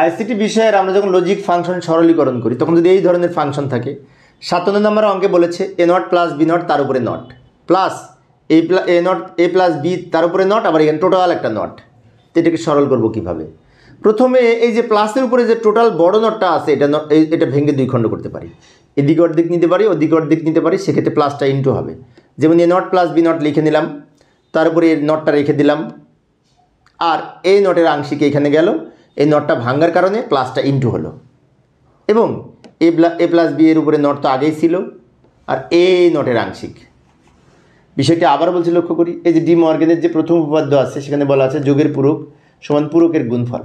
ICT বিষয়ের আমরা যখন লজিক ফাংশন সরলীকরণ করি তখন যদি এই ধরনের ফাংশন থাকে, 57 নম্বর অঙ্কে বলেছে A nought plus B nought তার উপরে nought plus A nought A plus B তার উপরে নট, আবার এখানে টোটাল একটা নট। তো এটাকে সরল করব কিভাবে? প্রথমে এই যে প্লাসের উপরে যে টোটাল বড় নটটা আছে এটা ভেঙে দুই খণ্ড করতে পারি, এদিকে অর্ধেক নিতে পারি ওদিকে অর্ধেক নিতে পারি, সেক্ষেত্রে প্লাসটা ইন্টু হবে। যেমন এ নট প্লাস বি নট লিখে নিলাম, তার উপরে এই নটটা রেখে দিলাম, আর এই নটের আংশিক এখানে গেল, এই নটটা ভাঙার কারণে প্লাসটা ইন্টু হলো, এবং এ প্লাস বি এর উপরে নট তো আগেই ছিল, আর এই নটের আংশিক। বিষয়টি আবার বলছি, লক্ষ্য করি, এই যে ডি মর্গেনের যে প্রথম উপপাদ্য আছে সেখানে বলা আছে যোগের পূরক সমান পূরকের গুণফল।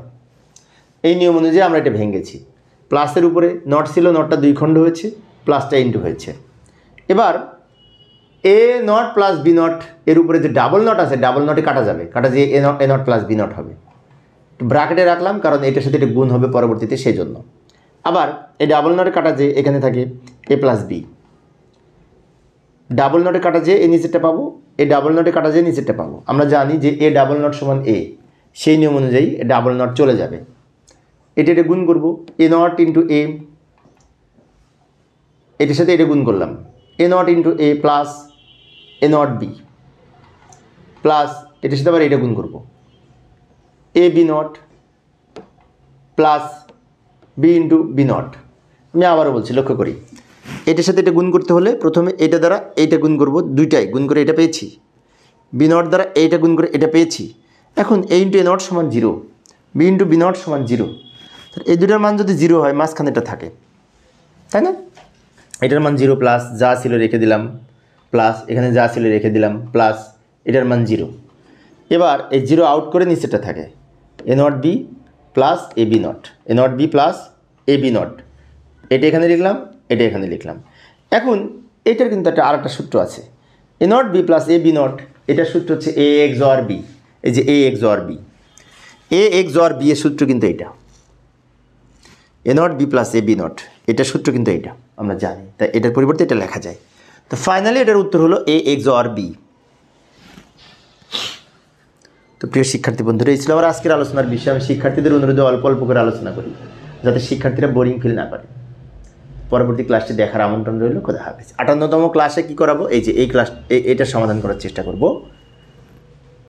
এই নিয়ম অনুযায়ী আমরা এটা ভেঙেছি। প্লাসের উপরে নট ছিল, নটটা দুই খণ্ড হয়েছে, প্লাসটা ইন্টু হয়েছে। এবার এ নট প্লাস বি নট এর উপরে যে ডাবল নট আছে, ডাবল নটে কাটা যাবে, কাটা যে এ নট প্লাস বি নট হবে। ব্র্যাকেটে রাখলাম কারণ এটার সাথে এটা গুণ হবে পরবর্তীতে, সেই জন্য। আবার এই ডাবল নটে কাটা যে এখানে থাকে এ প্লাস বি, ডাবল নটে কাটা যে এই নিচেরটা পাবো, এই ডাবল নটে কাটা যে নিচেরটা পাবো। আমরা জানি যে এ ডাবল নট সমান এ, সেই নিয়ম অনুযায়ী ডাবল নট চলে যাবে। এটা গুণ করব, এ নট ইন্টু এ, এটার সাথে এটা গুণ করলাম, A not into A plus A not B plus এটার সাথে আবার এটা গুণ করব, A B not plus B into B not. আমি আবারও বলছি, লক্ষ্য করি, এটার সাথে এটা গুণ করতে হলে প্রথমে এটা দ্বারা এইটা গুণ করব, দুইটাই গুণ করে এটা পেয়েছি, বি নট দ্বারা এইটা গুণ করে এটা পেয়েছি। এখন এ ইন্টু এ নট সমান 0, বি ইন্টু বি নট সমান 0। এই দুটার মান যদি 0 হয় মাঝখানে এটা থাকে, তাই না? এটার মান 0 প্লাস যা ছিল রেখে দিলাম, প্লাস এখানে যা ছিল রেখে দিলাম, প্লাস এটার মান 0। এবার এই 0 আউট করে নিচেটা থাকে A not B plus A B not, A not B plus A B not. এটা এখানে লিখলাম, এটা এখানে লিখলাম। এখন এটার কিন্তু আরেকটা সূত্র আছে, A not B plus A B not, এটার সূত্র হচ্ছে এ এক্স অর বি। এই যে A X or B, A X or B এর সূত্র কিন্তু এইটা, A not B plus A B not, এটার সূত্র কিন্তু এইটা আমরা জানি, তাই এটার পরিবর্তে এটা লেখা যায়। তো ফাইনালি এটার উত্তর হলো এ এক্স অর বি। তো প্রিয় শিক্ষার্থী বন্ধুরা, এই ছিল আমার আজকের আলোচনার বিষয়। আমি শিক্ষার্থীদের অনুরোধে অল্প অল্প করে আলোচনা করি যাতে শিক্ষার্থীরা বোরিং ফিল না করে। পরবর্তী ক্লাসটি দেখার আমন্ত্রণ রইল। খোদা হাফেজ। 58তম ক্লাসে কী করাবো, এই যে এই ক্লাস এটার সমাধান করার চেষ্টা করব।